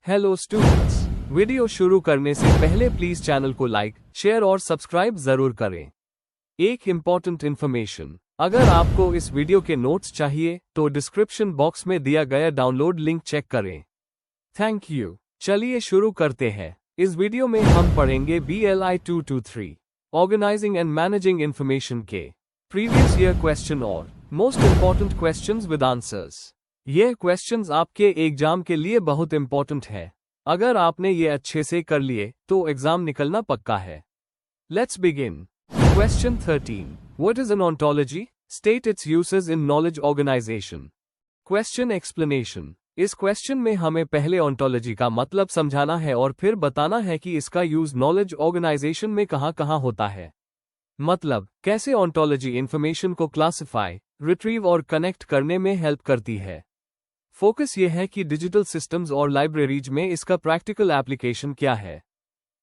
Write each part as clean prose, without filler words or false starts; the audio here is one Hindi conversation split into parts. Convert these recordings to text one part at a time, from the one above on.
हेलो स्टूडेंट्स, वीडियो शुरू करने से पहले प्लीज चैनल को लाइक, शेयर और सब्सक्राइब जरूर करें। एक इम्पॉर्टेंट इन्फॉर्मेशन, अगर आपको इस वीडियो के नोट्स चाहिए तो डिस्क्रिप्शन बॉक्स में दिया गया डाउनलोड लिंक चेक करें। Thank you. चलिए शुरू करते हैं। इस वीडियो में हम पढ़ेंगे BLI 223 organizing and managing information के प्रीवियस ईयर क्वेश्चन और most important questions with answers. ये क्वेश्चंस आपके एग्जाम के लिए बहुत इंपॉर्टेंट है। अगर आपने ये अच्छे से कर लिए तो एग्जाम निकलना पक्का है। Let's begin. Question 13। What is an ontology? State its uses in knowledge organization. Question explanation. इस क्वेश्चन में हमें पहले ओंटोलॉजी का मतलब समझाना है और फिर बताना है कि इसका यूज नॉलेज ऑर्गेनाइजेशन में कहाँ कहाँ होता है। मतलब, कैसे ओंटोलॉजी इंफॉर्मेशन को क्लासिफाई, रिट्रीव और कनेक्ट करने में हेल्प करती है। फोकस यह है कि डिजिटल सिस्टम्स और लाइब्रेरीज में इसका प्रैक्टिकल एप्लीकेशन क्या है।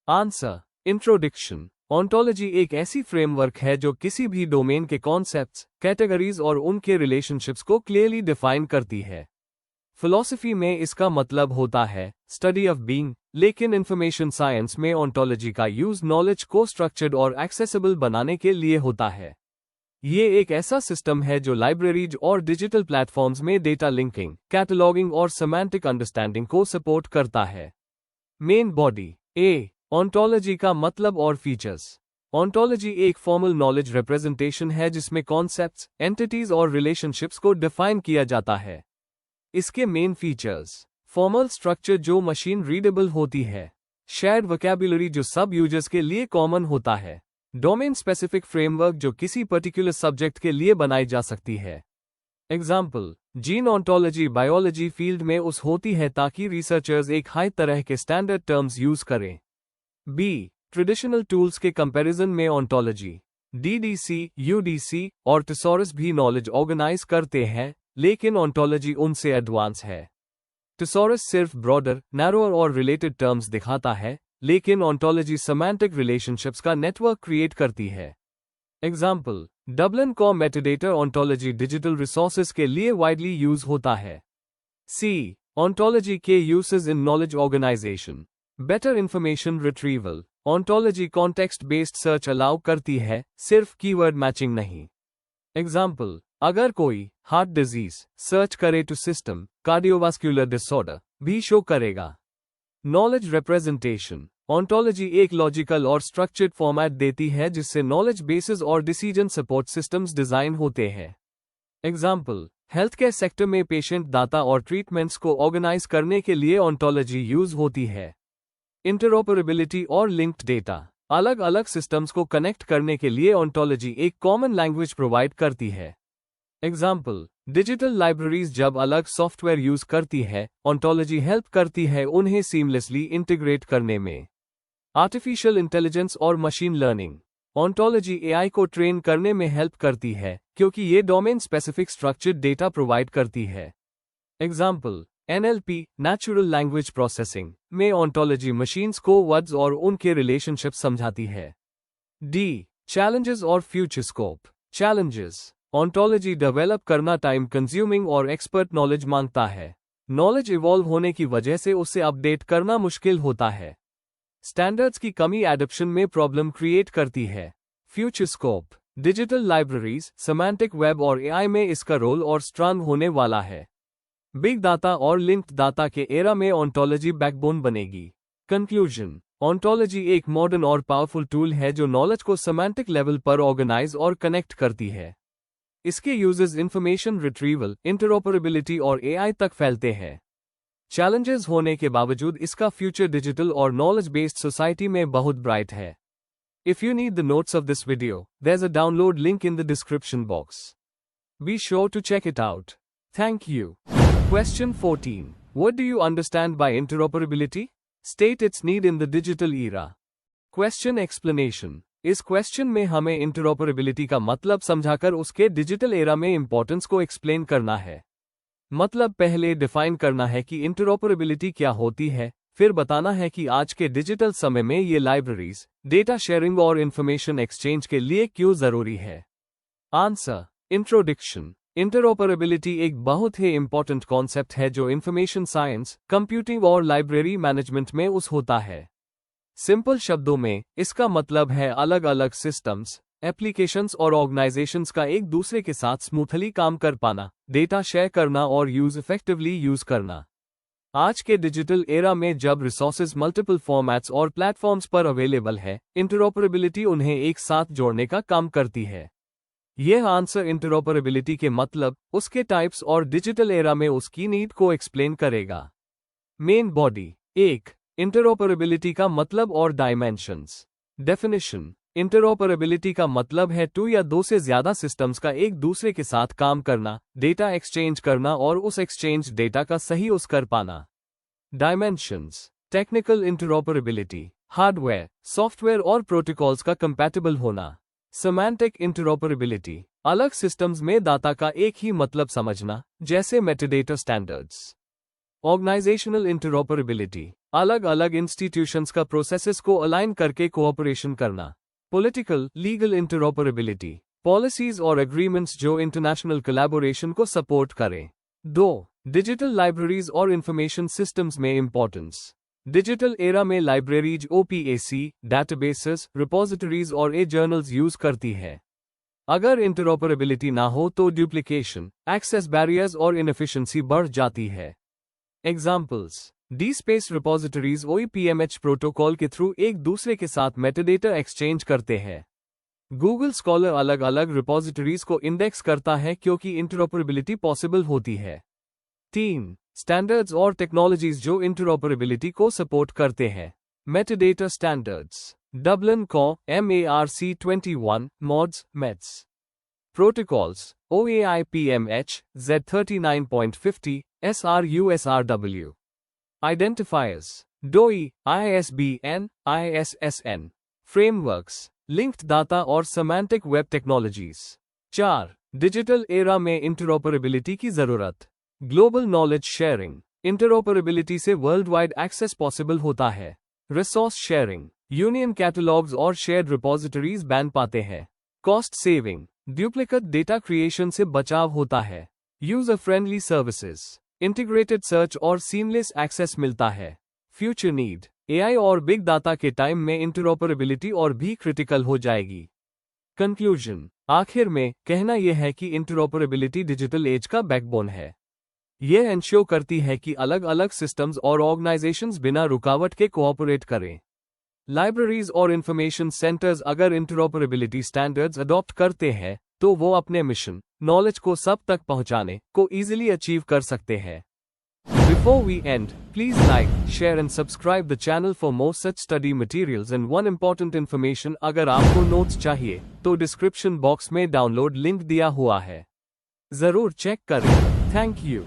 आंसर। इंट्रोडक्शन। ओंटोलॉजी एक ऐसी फ्रेमवर्क है जो किसी भी डोमेन के कॉन्सेप्ट्स, कैटेगरीज और उनके रिलेशनशिप्स को क्लियरली डिफाइन करती है। फिलॉसफी में इसका मतलब होता है स्टडी ऑफ बीइंग, लेकिन इंफॉर्मेशन साइंस में ओंटोलॉजी का यूज नॉलेज को स्ट्रक्चर्ड और एक्सेसिबल बनाने के लिए होता है। ये एक ऐसा सिस्टम है जो लाइब्रेरीज और डिजिटल प्लेटफॉर्म्स में डेटा लिंकिंग, कैटलॉगिंग और सेमांटिक अंडरस्टैंडिंग को सपोर्ट करता है। Main body. ए। ओंटोलॉजी का मतलब और फीचर्स। ओंटोलॉजी एक फॉर्मल नॉलेज रिप्रेजेंटेशन है जिसमें कॉन्सेप्ट्स, एंटिटीज और रिलेशनशिप्स को डिफाइन किया जाता है। इसके मेन फीचर्स। फॉर्मल स्ट्रक्चर जो मशीन रीडेबल होती है। शेयर्ड वोकैबुलरी जो सब यूजर्स के लिए कॉमन होता है। डोमेन स्पेसिफिक फ्रेमवर्क जो किसी पर्टिकुलर सब्जेक्ट के लिए बनाई जा सकती है। Example, gene ontology biology field में उस होती है ताकि रिसर्चर्स एक हाई तरह के स्टैंडर्ड टर्म्स यूज करें। बी। ट्रेडिशनल टूल्स के कंपैरिजन में ओंटोलॉजी, DDC, UDC और टेसॉरस भी नॉलेज ऑर्गेनाइज करते हैं, लेकिन ओंटोलॉजी उनसे एडवांस है। टेसॉरस सिर्फ ब्रॉडर, नैरोअर और रिलेटेड टर्म्स दिखाता है, लेकिन ओंटोलॉजी सेमांटिक रिलेशनशिप्स का नेटवर्क क्रिएट करती है। Example, Dublin core metadata ontology digital resources के लिए वाइडली यूज होता है। सी। ओंटोलॉजी के uses in knowledge organization. Better information retrieval. Ontology context based search allow करती है, सिर्फ कीवर्ड मैचिंग नहीं। एग्जाम्पल, अगर कोई हार्ट डिजीज सर्च करे तो सिस्टम कार्डियोवास्कुलर डिसऑर्डर भी शो करेगा। Knowledge representation. ओंटोलॉजी एक लॉजिकल और स्ट्रक्चर्ड फॉर्मेट देती है जिससे नॉलेज बेसिस और डिसीजन सपोर्ट सिस्टम्स डिजाइन होते हैं। एग्जाम्पल, हेल्थ केयर सेक्टर में पेशेंट डाटा और ट्रीटमेंट्स को ऑर्गेनाइज करने के लिए ओंटोलॉजी यूज होती है। इंटरऑपरेबिलिटी और लिंक्ड डेटा। अलग अलग सिस्टम्स को कनेक्ट करने के लिए ओंटोलॉजी एक कॉमन लैंग्वेज प्रोवाइड करती है। एग्जाम्पल, डिजिटल लाइब्रेरीज जब अलग सॉफ्टवेयर यूज करती है, ओंटोलॉजी हेल्प करती है उन्हें सीमलेसली इंटीग्रेट करने में। आर्टिफिशियल इंटेलिजेंस और मशीन लर्निंग। ओंटोलॉजी AI को ट्रेन करने में हेल्प करती है क्योंकि ये domain specific structured data provide करती है। Example, NLP natural language processing में ओंटोलॉजी मशीन्स को वर्ड्स और उनके रिलेशनशिप समझाती है। डी। चैलेंजेस और future scope. Challenges. Ontology develop करना टाइम कंज्यूमिंग और एक्सपर्ट नॉलेज मांगता है। नॉलेज इवॉल्व होने की वजह से उसे अपडेट करना मुश्किल होता है। स्टैंडर्ड्स की कमी एडॉप्शन में प्रॉब्लम क्रिएट करती है। Future scope. Digital libraries, semantic web और AI में इसका रोल और स्ट्रांग होने वाला है। बिग डाटा और लिंक्ड डाटा के एरा में ओंटोलॉजी बैकबोन बनेगी। कंक्लूजन। ओंटोलॉजी एक मॉडर्न और पावरफुल टूल है जो नॉलेज को सेमांटिक लेवल पर ऑर्गेनाइज और कनेक्ट करती है। इसके यूजेस इंफॉर्मेशन रिट्रीवल, इंटरऑपरेबिलिटी और AI तक फैलते हैं। चैलेंजेस होने के बावजूद इसका फ्यूचर डिजिटल और नॉलेज बेस्ड सोसाइटी में बहुत ब्राइट है। If you need the notes of this video, there is a download link in the description box. Be sure to check it out. Thank you. Question 14. What do you understand by interoperability? State its need in the digital era. Question explanation. इस क्वेश्चन में हमें इंटरऑपरेबिलिटी का मतलब समझाकर उसके डिजिटल एरा में इंपॉर्टेंस को एक्सप्लेन करना है। मतलब पहले डिफाइन करना है कि इंटरऑपरेबिलिटी क्या होती है, फिर बताना है कि आज के डिजिटल समय में ये लाइब्रेरीज, डेटा शेयरिंग और इंफॉर्मेशन एक्सचेंज के लिए क्यों जरूरी है। आंसर। इंट्रोडक्शन। इंटरऑपरेबिलिटी एक बहुत ही इंपॉर्टेंट कॉन्सेप्ट है जो इंफॉर्मेशन साइंस, कंप्यूटिंग और लाइब्रेरी मैनेजमेंट में होता है। सिंपल शब्दों में इसका मतलब है अलग अलग सिस्टम्स, एप्लीकेशंस और ऑर्गेनाइजेशंस का एक दूसरे के साथ स्मूथली काम कर पाना, डेटा शेयर करना और इफेक्टिवली यूज करना। आज के डिजिटल एरा में जब रिसोर्सेज मल्टीपल फॉर्मेट्स और प्लेटफॉर्म्स पर अवेलेबल है, इंटरऑपरेबिलिटी उन्हें एक साथ जोड़ने का काम करती है। यह आंसर इंटरऑपरेबिलिटी के मतलब, उसके टाइप्स और डिजिटल एरा में उसकी नीड को एक्सप्लेन करेगा। Main body. 1. इंटरऑपरेबिलिटी का मतलब और डायमेंशंस। डेफिनेशन। इंटरऑपरेबिलिटी का मतलब है 2 या 2 से ज्यादा सिस्टम्स का एक दूसरे के साथ काम करना, डेटा एक्सचेंज करना और उस एक्सचेंज डेटा का सही यूज कर पाना। Dimensions. Technical interoperability, hardware, software और प्रोटोकॉल्स का कंपैटिबल होना। सेमांटिक इंटरऑपरेबिलिटी, अलग सिस्टम्स में डाटा का एक ही मतलब समझना, जैसे मेटाडेटा स्टैंडर्ड्स। ऑर्गेनाइजेशनल इंटरऑपरेबिलिटी, अलग अलग इंस्टीट्यूशंस का प्रोसेसेस को अलाइन करके कोऑपरेशन करना। पॉलिटिकल, लीगल इंटरऑपरेबिलिटी, पॉलिसीज और एग्रीमेंट्स जो इंटरनेशनल कोलैबोरेशन को सपोर्ट करें। 2. डिजिटल लाइब्रेरीज और इंफॉर्मेशन सिस्टम्स में इंपॉर्टेंस। डिजिटल एरा में लाइब्रेरीज OPAC, डेटाबेसेस, रिपोजिटरीज और जर्नल्स यूज करती है। अगर इंटरऑपरेबिलिटी ना हो तो डुप्लीकेशन, एक्सेस बैरियर्स और इनएफिशिएंसी बढ़ जाती है। Examples. DSpace repositories OEPMH protocol के थ्रू एक दूसरे के साथ मेटाडेटा एक्सचेंज करते हैं। गूगल स्कॉलर अलग अलग रिपोजिटरीज को इंडेक्स करता है क्योंकि इंटरऑपरेबिलिटी पॉसिबल होती है। 3. स्टैंडर्ड्स और टेक्नोलॉजीज जो इंटरऑपरेबिलिटी को सपोर्ट करते हैं। मेटाडेटा स्टैंडर्ड्स, डबलिन को MARC21, MODS, METS। Protocols, OAIPMH, Z39.50, SRU/SRW। Identifiers, DOI, ISBN, ISSN। Frameworks, linked data और semantic web technologies. 4. Digital era में इंटरऑपरेबिलिटी की जरूरत। ग्लोबल नॉलेज शेयरिंग, इंटरऑपरेबिलिटी से वर्ल्ड वाइड एक्सेस पॉसिबल होता है। रिसोर्स शेयरिंग, यूनियन कैटलॉग्स और शेयर्ड रिपोजिटरीज बैन पाते हैं। Cost saving, duplicate data creation से बचाव होता है। User friendly services, integrated search और सीमलेस एक्सेस मिलता है। फ्यूचर नीड, AI और बिग डाटा के टाइम में इंटरऑपरेबिलिटी और भी क्रिटिकल हो जाएगी। कंक्लूजन, आखिर में कहना यह है कि इंटरऑपरेबिलिटी डिजिटल एज का बैकबोन है। यह एंश्योर करती है कि अलग अलग सिस्टम्स और ऑर्गेनाइजेशंस बिना रुकावट के कोऑपरेट करें। लाइब्रेरीज और इंफॉर्मेशन सेंटर्स अगर इंटरऑपरेबिलिटी स्टैंडर्ड्स अडॉप्ट करते हैं तो वो अपने मिशन, नॉलेज को सब तक पहुंचाने को इजीली अचीव कर सकते हैं। Before we end, please like, share and subscribe the channel for more such study materials and one important information अगर आपको नोट्स चाहिए तो डिस्क्रिप्शन बॉक्स में डाउनलोड लिंक दिया हुआ है, जरूर चेक करें। Thank you.